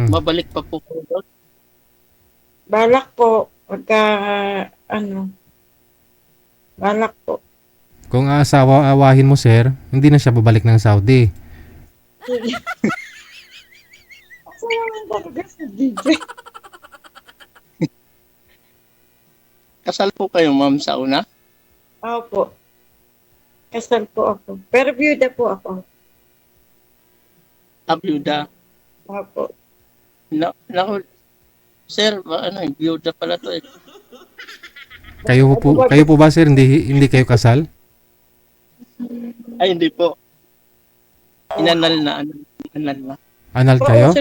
Babalik pa po kayo doon? Balak po, pagka, ano, balak po. Kung asawa-awahin mo, sir, hindi na siya babalik ng Saudi. Ako naman talaga sa DJ. Kasal po kayo, ma'am, sa una? Opo. Kasal po ako. Pero byuda po ako. Byuda. Opo. Naku, sir, byuda pala to eh. Kayo po ba, sir, hindi kayo kasal? Ay, hindi po. Inanal na. Anal Oo, kayo? so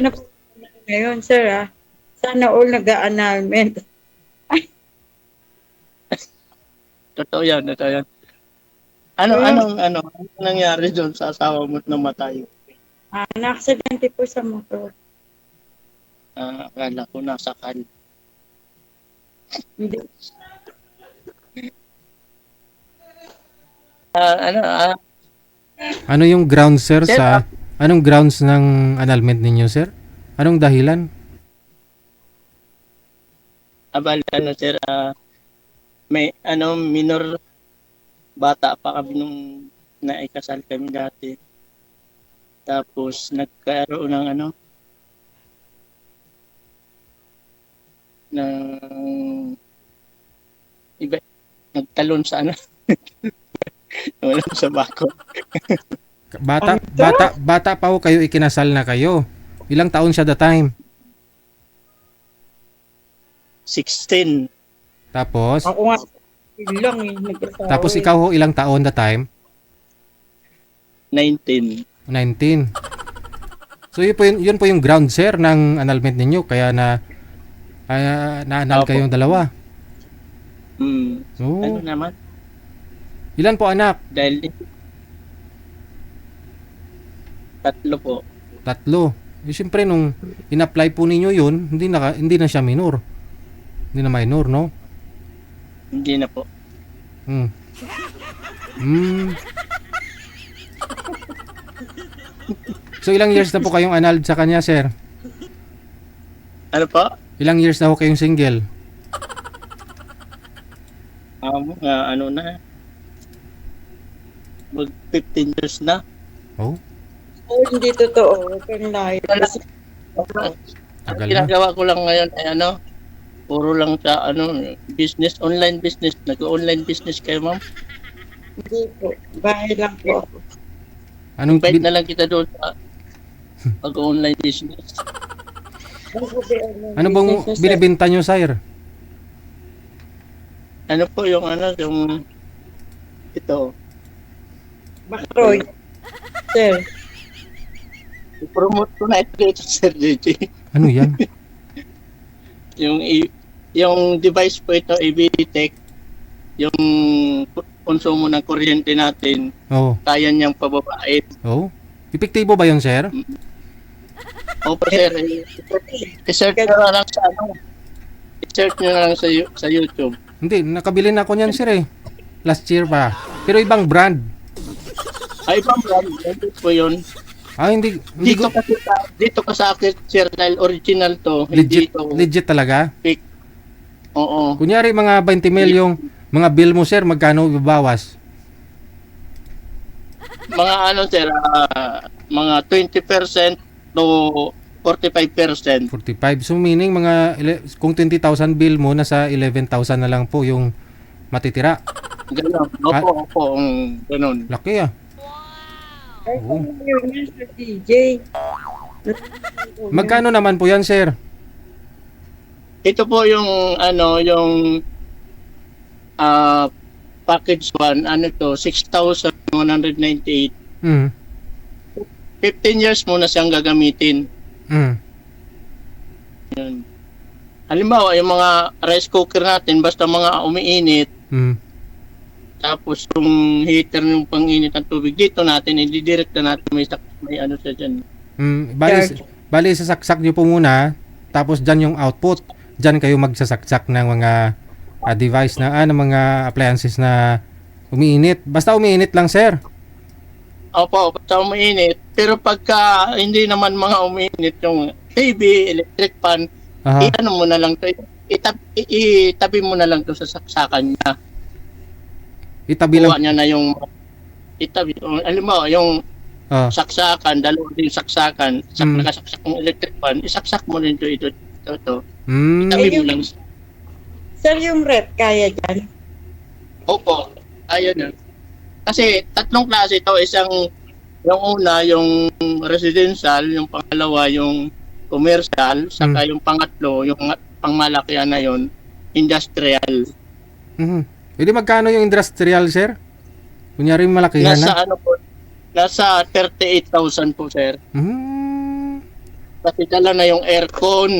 ngayon, sir, sana all nag-annulment. Totoo yan. Anong nangyari doon sa asawa mo na namatay? Na-aksidente po sa motor. Akala ko nasakal. Hindi. Ano yung grounds, sir, Sir, anong grounds ng annulment ninyo, sir? Anong dahilan? Sir, may minor bata pa kami nung naikasal kami dati. Tapos nagkaroon ng iba, nagtalon sa wala sa bako. Bata pa ho kayo, ikinasal na kayo. Ilang taon siya the time? 16. Tapos Ako nga, lang eh. Nag-asawa tapos eh. ikaw ho, ilang taon the time? 19. 19. So yun po yung ground, sir, ng annulment ninyo, kaya na-annul Opo. kayong dalawa. Ano Oh. naman? Ilan po anak? Dahil 3 po. 3. Siyempre nung in-apply po ninyo yun, hindi na siya minor. Hindi na minor, no? Hindi na po. Hmm. Hmm. So ilang years na po kayong annulled sa kanya, sir? Ano po? Ilang years na ho kayong single? Mag 15 years na. Oh, Oo, hindi totoo. Huwag kang lahat. Kasi Ang tagal na. ginagawa ko lang ngayon ay puro lang sa business, online business. Nag-online business kayo, ma'am. hindi po. Bahay lang po ako. Anong Invite na lang kita doon sa pag-online business. ano bang binibenta nyo, sir? Ano po yung ito, Bakroy. Sir. i-promote ko na ito dito, Sir JJ. Ano yan? Yung device po ito, EVTech, yung konsumo ng kuryente natin, Oh, kaya niyang pababain. oh. Epektibo ba yun, sir? Opo, sir. I-search nyo na lang sa i-search nyo na lang sa YouTube. Hindi, nakabili na ako niyan, sir, eh. Last year pa. Pero ibang brand. Ay, ibang brand. Ito po yun. Hindi Dito ka sa akin, sir, dahil original to. legit, Hindi to legit talaga. fake. Oo. Kunyari mga 20 mil yung mga bill mo, sir, magkano ibabawas? Mga sir, mga 20% to 45%. 45. So meaning kung 20,000 bill mo, nasa 11,000 na lang po yung matitira. Ganun. Opo, ganun. Laki ah. Ay, Oo. yun yan sa DJ. Magkano naman po yan, sir? Ito po yung yung package 1, 6,198. Mm. 15 years mo na siyang gagamitin. Mm. Yun. Halimbawa, yung mga rice cooker natin, basta mga umiinit, Mm. tapos yung heater yung pang-init ng tubig, dito natin, i-direct na natin, may siya dyan. Bali sasaksak nyo po muna, tapos dyan yung output. Dyan kayo magsasaksak ng mga device ng mga appliances na umiinit. Basta umiinit lang, sir. Opo, basta umiinit. Pero pagka hindi naman mga umiinit yung TV, electric fan, Aha. i-ano mo na lang to, itabi mo na lang to sa saksakan niya. Itabi Kuha lang. niya na yung itabi. Alam mo, yung Ah. saksakan, dalawa din saksakan, Mm. nakasaksak ng electric fan, isaksak mo rin ito. Mm. Itabi mo yung- lang. Sir, yung rep, kaya dyan? Opo, ayun na. Kasi tatlong klase ito, yung una, yung residential, yung pangalawa, yung commercial, saka yung pangatlo, yung pangmalakihan na yon, industrial. Mhm. Pwede magkano yung industrial, sir? Kunyari malakihan Nasa na. ano po, nasa 38,000 po, sir. Mm. Kasi dala na yung aircon,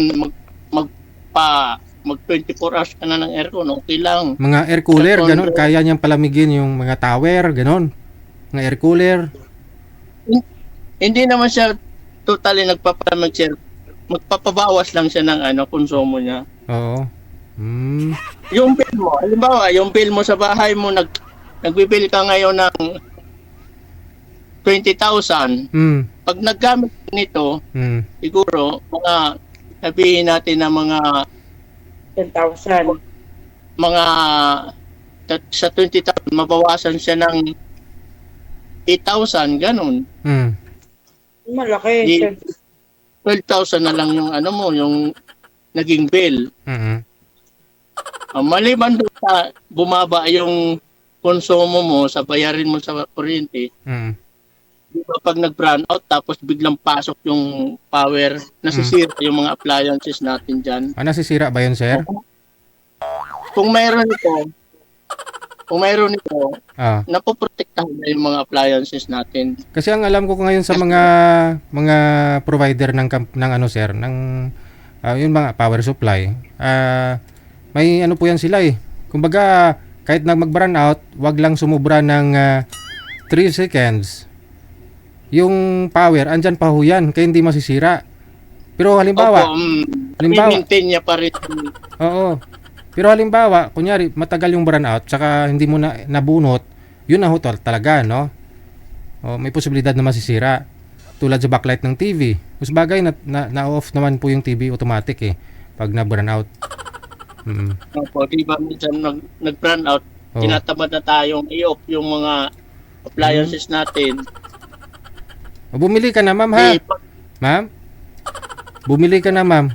mag 24 hours ka na ng aircon, okay lang. Mga air cooler, Sa ganon. condo. Kaya niyang palamigin yung mga tower, ganon. Mga air cooler. Hindi naman siya totally nagpapalamig, sir. Magpapabawas lang siya ng konsumo niya. Oo. Mm. Yung bill mo, halimbawa, yung bill mo sa bahay mo, nagbibill ka ngayon ng 20,000. Mm. Pag naggamit ka nito, Mm. siguro, sabihin natin na mga 10,000. sa 20,000, mabawasan siya ng 8,000, ganun. Mm. Malaki, Di- sir. 12,000 na lang yung yung naging bill. Mm. Maliban doon sa bumaba yung konsumo mo sa bayarin mo sa kuryente, Mm. di ba pag nag-brown out tapos biglang pasok yung power, nasisira yung mga appliances natin dyan. Nasisira ba yun, sir? Kung mayroon ito, Ah. napoprotektahan na yung mga appliances natin. Kasi ang alam ko ngayon sa mga provider ng ano, sir, ng yung mga power supply, may ano po yan sila eh. Kumbaga, kahit na mag-burn out, wag lang sumubra ng 3 seconds. Yung power, andyan pa ho yan, kaya hindi masisira. Pero halimbawa, Opo, halimbawa- i-maintain niya pa rin. oo. Pero halimbawa, kunyari, matagal yung burn out, tsaka hindi mo na nabunot, yun na ho talaga, no? O, may posibilidad na masisira. Tulad sa backlight ng TV. Mas bagay na-off naman po yung TV automatic eh, pag na-burn out. Mm. Opo, di ba minsan nag-brown out, Oo. tinatamad na tayong i-off yung mga appliances natin. O, bumili ka na, ma'am, ha? Ma'am? Bumili ka na, ma'am.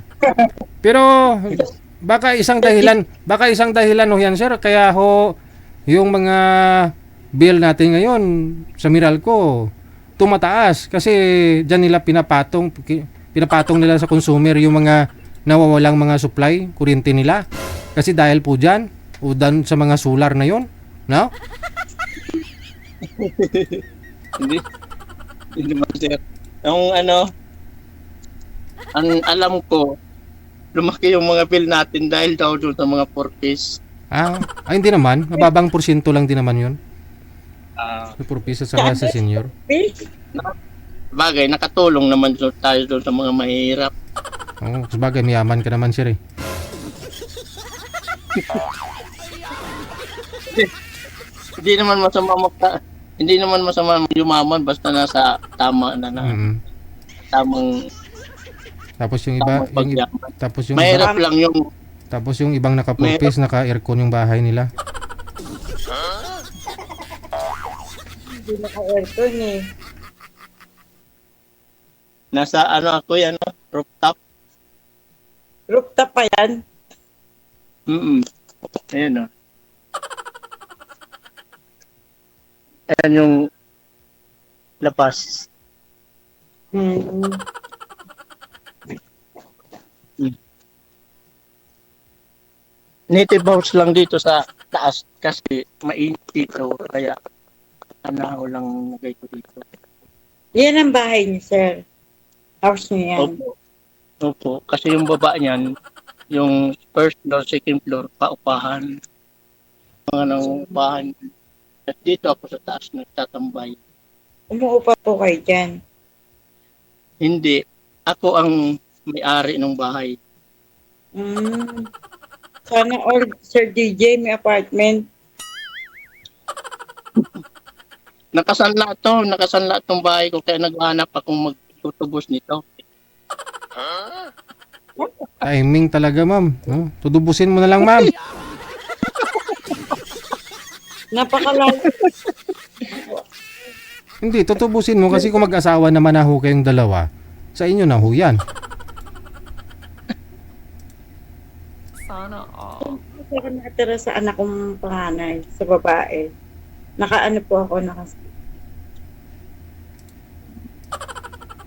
Pero baka isang dahilan ho yan, sir, kaya ho yung mga bill natin ngayon sa Meralco tumataas kasi diyan nila pinapatong nila sa consumer yung mga nawawalang mga supply, kuryente nila. Kasi dahil po diyan o dan sa mga solar na yon, no? Hindi naman, sir. Ang alam ko, lumaki yung mga bill natin dahil daw doon sa mga 4-piece. Hindi naman, mababang porsyento lang din naman 'yon. Ah, Sa purpose sa senior. bagay, nakatulong naman tayo doon sa mga mahirap. Oo, sabagay mayaman ka naman, sir eh. Hindi naman masama yumaman basta nasa tama na Mm. tamang Tapos yung iba, pagyaman. tapos yung Mahirap lang yung tapos yung ibang naka-purpose, naka-aircon yung bahay nila. Hindi naka-aircon eh. nasa ako yan, rooftop. Rooftop pa yan. Ayun o. Ayan yung labas. Hmm. Native house lang dito sa taas kasi mainit dito kaya anahaw lang nagay ko dito. Yan ang bahay niyo, sir. House niyo yan. Opo. Kasi yung baba niyan, yung first floor, second floor, paupahan. Mga nangupahan. At dito ako sa taas nagtatambay. Umuupa po kayo dyan. Hindi. Ako ang may-ari ng bahay. Hmm. Sana all, Sir DJ, may apartment. Nakasanla tong bahay ko kaya naghahanap akong magtutubos nito. Timing talaga, ma'am. No? Tudubusin mo na lang, ma'am. Napakalayo. Hindi, tutubusin mo kasi kung mag-asawa naman na ho kayong dalawa, sa inyo na ho yan. Kasi ako nakatira sa anak kong panganay, sa babae. Nakaano po ako,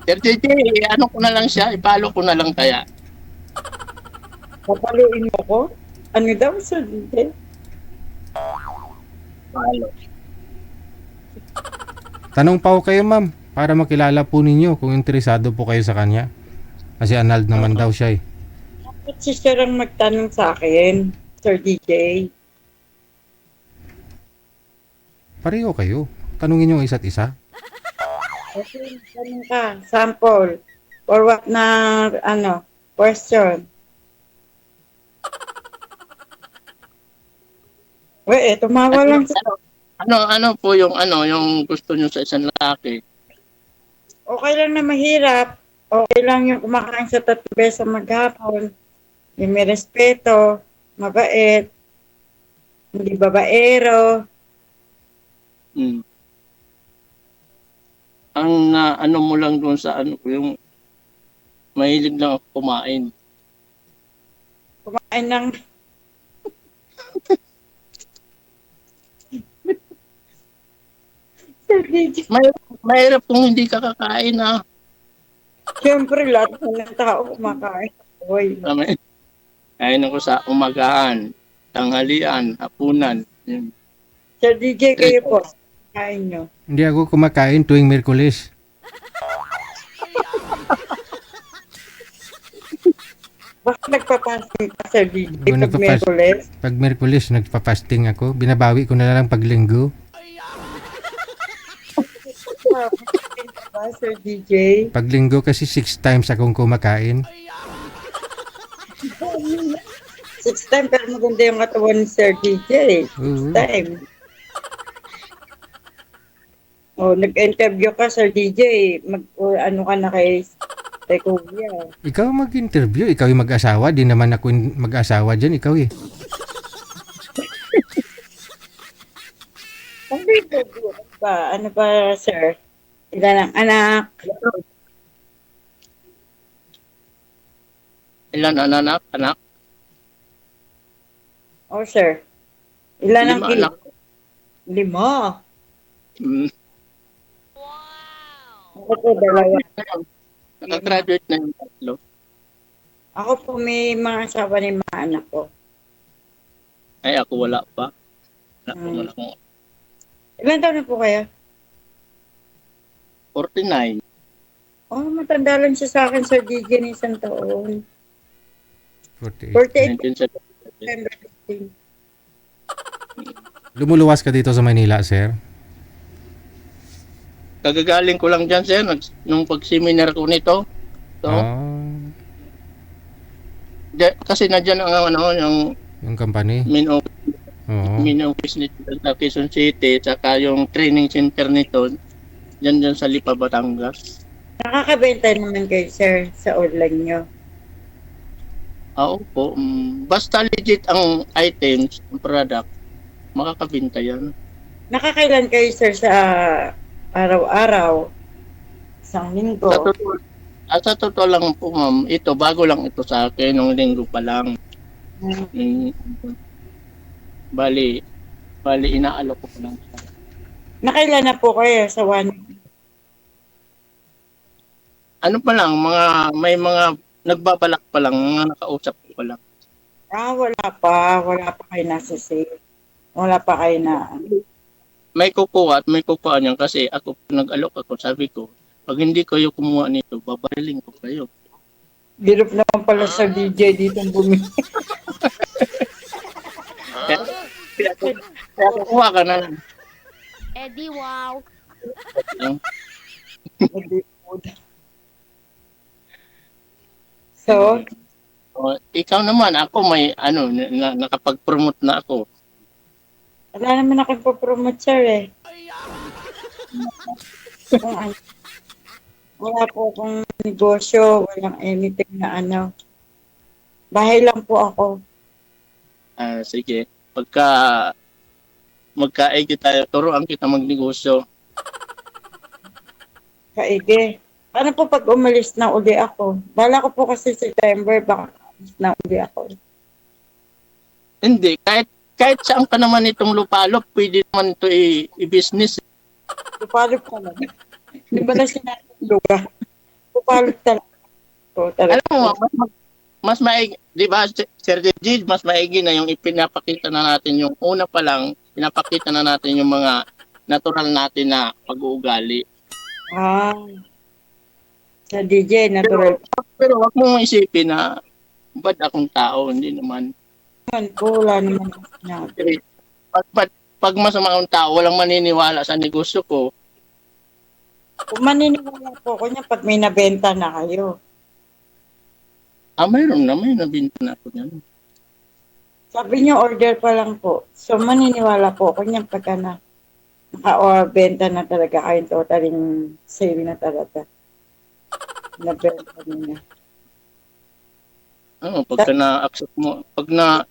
Sir JJ, ano ko na lang siya, ipalo ko na lang kaya. papaluin mo ko? Ano daw, Sir DJ? Palo. Tanong pa ho kayo, ma'am, para makilala po ninyo kung interesado po kayo sa kanya. Kasi annulled naman daw siya eh. Bakit si Sir ang magtanong sa akin, Sir DJ? Pareho kayo. Tanungin nyo ang isa't isa. Okay, tanong ka, sample. Or what na, question. Tumawa lang sa... Ano po yung yung gusto niyo sa isang lalaki? Okay lang na mahirap. Okay lang yung kumakain sa 3 beses maghapon. Yung may respeto, mabait, hindi babaero. Hmm. Ang ano mo lang doon sa yung mahilig lang ako kumain. Kumain ng... Sir DJ, Mahirap kung hindi ka kakain ah. siyempre lahat ng tao kumakain. Hoy, Kain ako sa umagahan, tanghalian, hapunan. Yun. Sir DJ, kayo po, kain nyo. Hindi ako kumakain tuwing Miyerkules. Bakit nagpapasing ka, Sir DJ, Ako pag nagpapas- Miyerkules? Pag Miyerkules, nagpa-fasting ako. Binabawi ko na lang pag Linggo. Ba, Sir DJ? Pag Linggo kasi 6 times akong kumakain. 6 time, pero maganda yung katawan ni Sir DJ. 6 Oo. time. Nag-interview ka, Sir DJ. Ano ka na kay Kuya. Ikaw mag-interview, ikaw yung mag-asawa. Di naman ako yung mag-asawa dyan, ikaw eh. Ano ba, Sir? Ilan ang anak? Ilan anak? Sir. Ilan ang 5 anak. 5. Hmm. Ako po, 2. Nakagraduate na yung 3. Ako po may mga asawa ni mga anak ko. Ay, ako wala pa. Wala akong Ilan taon na po kayo? 49. Matanda lang siya sa akin, Sir DJ, ng 1 taon. 48. 48 1970. September 15. Lumuluwas ka dito sa Manila, sir? Kagagaling ko lang dyan, sir, nung pag-seminar ko nito. So, kasi nandiyan ang Yung company? main office, Oo. main office nito sa Quezon City, saka yung training center nito, dyan sa Lipa, Batangas. Nakakabenta naman kayo, Sir, sa online nyo. Po. Basta legit ang items, ang product, makakabenta yan. Nakakailan kayo, Sir, sa araw-araw? Isang linggo? Sa totoo lang po, ma'am, ito, bago lang ito sa akin, nung linggo pa lang. Bali, inaalok ko pa lang siya. Nakailan na po kayo sa Ano pa lang, may mga nagbabalak pa lang, mga nakausap ko pa lang. Wala pa. Wala pa kayo nasa sale. Wala pa kayo na... May kukuha at may kukuha niyan kasi ako nag-alok ako, sabi ko, pag hindi kayo kumuha nito, babarilin ko kayo. Birop naman pala sa DJ dito bumili. Kaya kukuha ka na lang. Eddie, wow. So, Ikaw naman, ako may nakapag-promote na ako. wala naman akong po-promote, Sir, eh. Wala po akong negosyo, walang anything na ano. Bahay lang po ako. Sige. Pagka magkaigi tayo, turuan kita magnegosyo. Kaige. Ano po pag umalis na uli ako? Bala ko po kasi September, baka umalis na uli ako. Hindi, kahit saan ka naman itong lupalop, pwede naman ito i-business. Pupalot ka lang. Hindi ba na sinabi lugar? Pupalot talaga. So, talaga. Alam mo, mas maigi, di ba, Sir Gigi, mas maigi na yung ipinapakita na natin yung una pa lang, pinapakita na natin yung mga natural natin na pag-uugali. Sa DJ, natural. Pero wag mong isipin na bad akong tao, hindi naman. Naman po, wala naman ako sinabi. Pag masama akong tao, walang maniniwala sa negosyo ko. Kung maniniwala po ako niya pag may nabenta na kayo. Mayroon na, may nabinta na ako niyan. Sabi niyo, order pa lang po. So, maniniwala po ako niya pagka naka-benta na talaga kayo, totaling sale na talaga. Nabenta niya. Pagka na-accept mo, pag na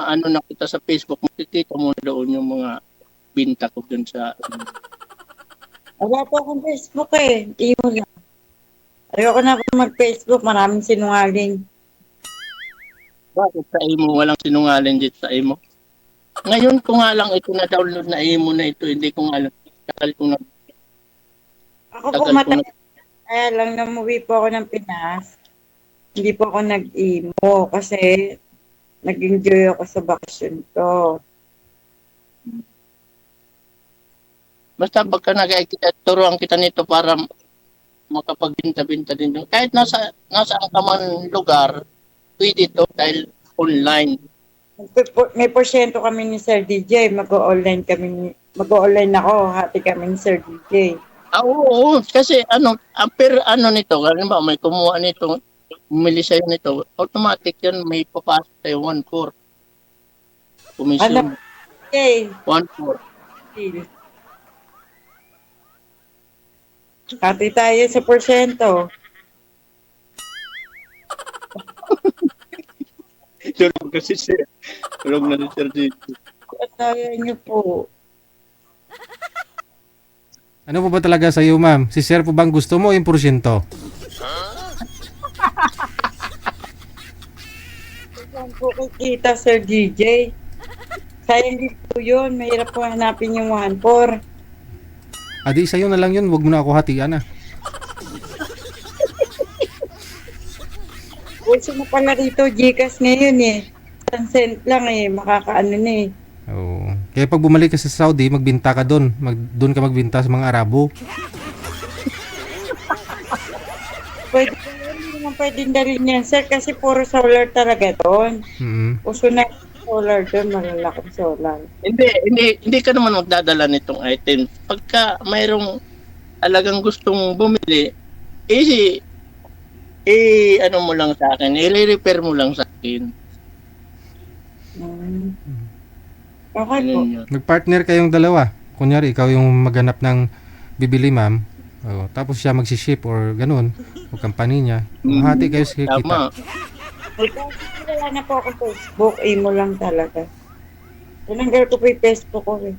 ano na kita sa Facebook, makikita mo doon yung mga binta ko dun sa Wala po akong Facebook eh. Imo lang. Ayoko na po mag-Facebook. Maraming sinungaling. bakit sa imo walang sinungaling dito sa imo. Ngayon ko nga lang ito na-download na imo na ito, hindi ko nga alam. Tagal ko na Ako po matagal. Kaya lang namuwi po ako ng Pinas. Hindi po ako nag-imo kasi nag-enjoy ako sa bakasyon ko. basta pagka nag-kita, turuan kita nito para makapagbinta-binta din doon. Kahit nasaan ka man lugar, pwede ito dahil online. May porsyento kami ni Sir DJ. Mag-online ako. Hati kami ni Sir DJ. Oo, kasi per nito, halimbawa may kumuha nito, bumili sa'yo nito, automatic yan, may papasok sa'yo 1/4. Commission, Okay. 1/4. Deal. Hati tayo sa porsyento. Tulog kasi siya. Tulog na ni Sir Gigi. At kaya niyo po. Ano po ba talaga sa iyo, ma'am? Si sir po bang gusto mo yung porsyento? Saan po kikita, Sir DJ? Sayang din po yun. Mahirap po hanapin yung 1/4. Adi, sa'yo na lang yun. Huwag mo na ako hatian ah. Gusto mo pala rito, Gcash ngayon eh. 1 cent lang eh. Makakaano na eh. Oo. Kaya pag bumalik ka sa Saudi, magbinta ka doon. Doon ka magbinta sa mga Arabo. Pwede po yun. Hindi naman pwedeng dalhin yan, sir. Kasi puro solar talaga doon. Mm. Uso na solar doon. Malalaking solar. Hindi ka naman magdadala nitong item. Pagka mayroong talagang gustong bumili, ano mo lang sa akin, i-repair mo lang sa akin. Okay po. Ganun yun. Mag-partner kayong dalawa. Kunyari, ikaw yung maghanap ng bibili, ma'am. Oo. Tapos siya magsiship or ganun. O company niya. Hati kayo sa kita. Tama. Wala na po ako Facebook. Imo lang talaga. Tinanggal ko po yung Facebook ko eh.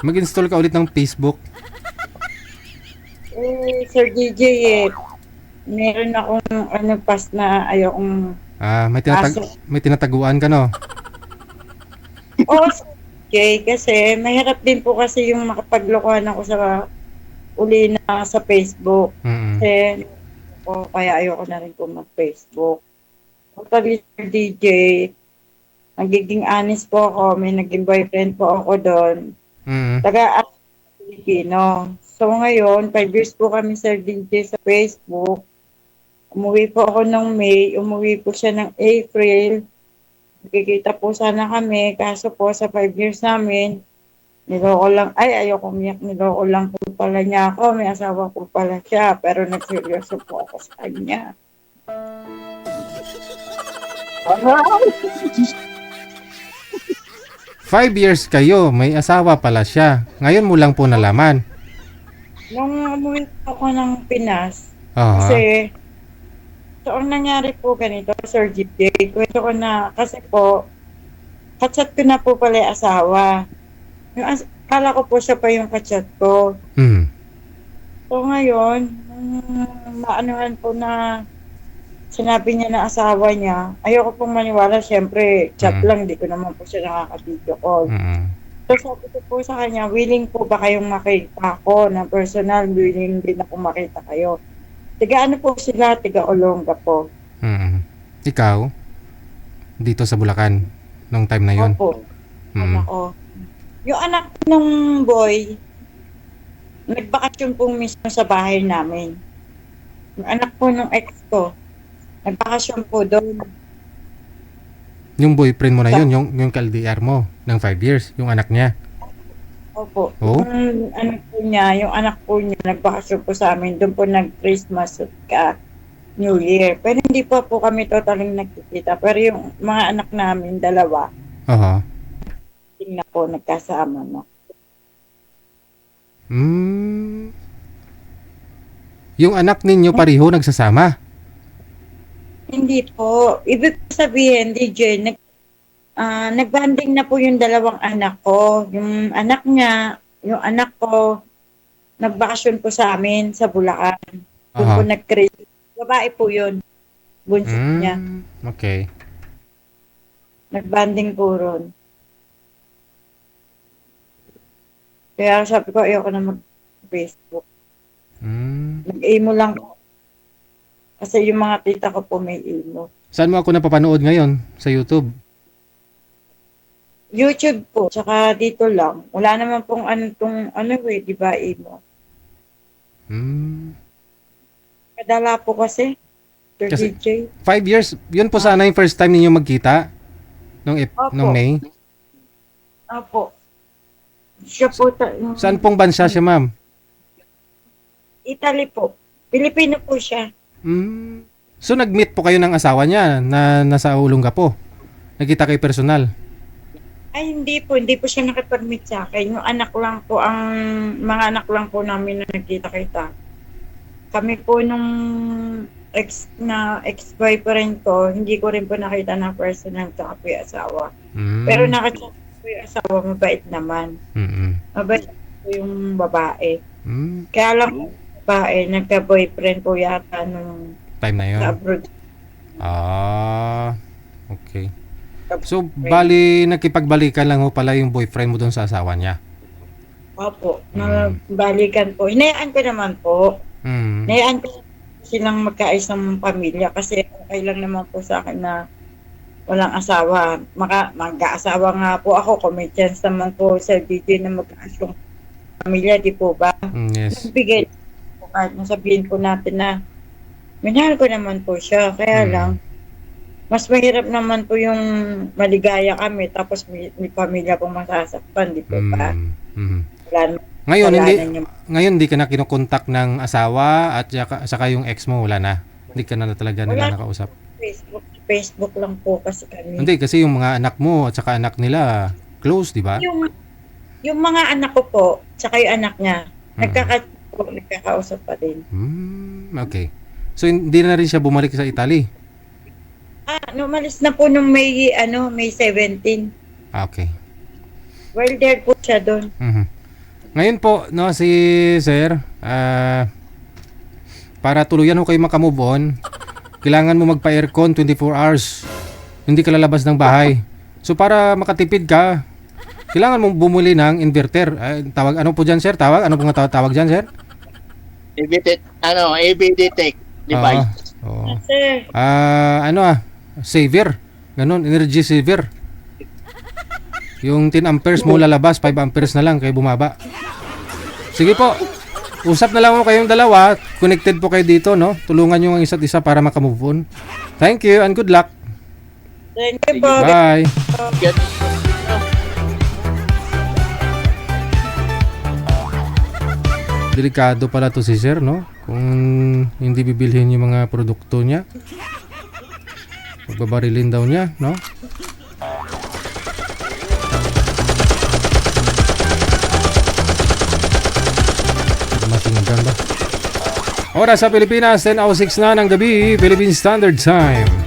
Mag-install ka ulit ng Facebook. Sir DJ eh. Meron akong pass na ayokong May tinataguan ka, no? Oo, okay, kasi mahirap din po kasi yung makapaglokohan ako sa uli na sa Facebook. Mm. Kasi kaya ayoko na rin po mag-Facebook. Totally, Sir DJ, nagiging honest po ako. May naging boyfriend po ako doon. Mm. Filipino. So ngayon, 5 years po kami, Sir DJ, sa Facebook. Umuwi po ako ng May, umuwi po siya ng April. Magkikita po sana kami, kaso po sa 5 years namin, niloko lang, ayoko umiyak, niloko lang po pala niya ako, may asawa po pala siya, pero nagseryoso po ako sa kanya. 5 years kayo, may asawa pala siya. Ngayon mo lang po nalaman. Nung umuwi po ako ng Pinas, Aha. Kasi, so ang nangyari po ganito, Sir GJ, kwento ko na, kasi po, kachat ko na po pala yung asawa. Kala ko po siya pa yung kachat ko. Mm. So ngayon, maanuhan po na sinabi niya na asawa niya, ayoko pong maniwala, syempre, chat Mm. lang, di ko naman po siya nakaka-video call. Mm. So sabi ko po sa kanya, willing po ba kayong makita ko na personal, willing din ako makita kayo. Tiga ano po sila, tiga Olonga po. Mm. Ikaw, dito sa Bulacan, nung time na yun. Opo, Mm. anak ko. Yung anak ng boy, nagbakasyon po mismo sa bahay namin. Yung anak po ng ex ko, nagbakasyon po doon. Yung boyfriend mo na yun, yung ka-LDR mo, ng 5 years, yung anak niya. Opo. Oh? Yung anak po niya, nagbakasyon po sa amin. Doon po nag-Christmas at New Year. Pero hindi pa po kami totaling nagkikita. Pero yung mga anak namin, dalawa, Aha. tingnan po, nagkasama na. Yung anak ninyo pareho nagsasama. Hindi po. Ibig sabihin, DJ, nagbanding na po yung dalawang anak ko. Yung anak niya, yung anak ko, nagbakasyon po sa amin sa Bulacan. Doon Aha. po nag-Christmas. Babae po yun. Bunso niya. Okay. Nagbanding po ron. Kaya sabi ko, ayoko na mag-Facebook. Nag-emo lang po. Kasi yung mga tita ko po may emo. Saan mo ako napapanood ngayon? Sa YouTube? YouTube po, tsaka dito lang. Wala naman pong di ba, emo. Kadala po kasi, Sir Kasi- DJ. 5 years, yun po sana yung first time ninyo magkita? Opo. Nung May? Opo. Siya po, Saan pong bansa siya, ma'am? Italy po. Pilipino po siya. So nag-meet po kayo ng asawa niya na nasa Olongapo? Nagkita kayo personal? Ay, hindi po siya nakipag-meet sa akin. Yung mga anak lang po namin na nagkita-kita. Kami po nung ex-boyfriend ko, hindi ko rin po nakita na personal sa po yung asawa. Pero nakachat po yung asawa, mabait naman. Mabait po yung babae. Kaya lang, babae, nagka-boyfriend po yata nung Time na yun? sa abroad. Okay. So, bali, nakipagbalikan lang ho pala yung boyfriend mo doon sa asawa niya? Opo, nabalikan po. Hinayaan ko naman po. Hinayaan ko silang magkaayos ng pamilya kasi okay lang naman po sa akin na walang asawa. Mag-aasawa nga po ako kung may chance naman po sa DJ na magkaayos yung pamilya, di po ba? Yes. Nagbigay po kahit nasabihin po natin na minahal ko naman po siya. Kaya lang, mas mahirap naman po yung maligaya kami tapos may pamilya pong masasaktan, di po ba? Wala naman. Ngayon hindi ka na kinukontak ng asawa at saka yung ex mo, wala na? Hindi ka na talaga nila nakausap? Facebook lang po kasi kami. Hindi, kasi yung mga anak mo at saka anak nila, close, di ba? Yung mga anak ko po, saka yung anak niya, nagkakausap pa din. Okay. So hindi na rin siya bumalik sa Italy? Umalis na po nung May 17. Okay. Well, there po siya doon. Ngayon po, no, si Sir, para tuluyan ho kayo makamove on, kailangan mo magpa-aircon 24 hours. Hindi ka lalabas ng bahay. So para makatipid ka, kailangan mong bumuli ng inverter. Ano po dyan, Sir? Ano po nga tawag dyan, Sir? ABD Tech device. Oo. Sir, Saver. Ganun, energy saver. Yung 10 amperes mo lalabas, 5 amperes na lang kayo bumaba. Sige po. Usap na lang mo kayong dalawa. Connected po kayo dito, no? Tulungan nyo ang isa't isa para makamove on. Thank you and good luck. thank you po. Bye. Delikado pala to si Sir, no? Kung hindi bibilhin yung mga produkto niya. Pagbabarilin daw niya, no? Machine gun ba? Oras sa Pilipinas, 10:06 na ng gabi, Philippine Standard Time.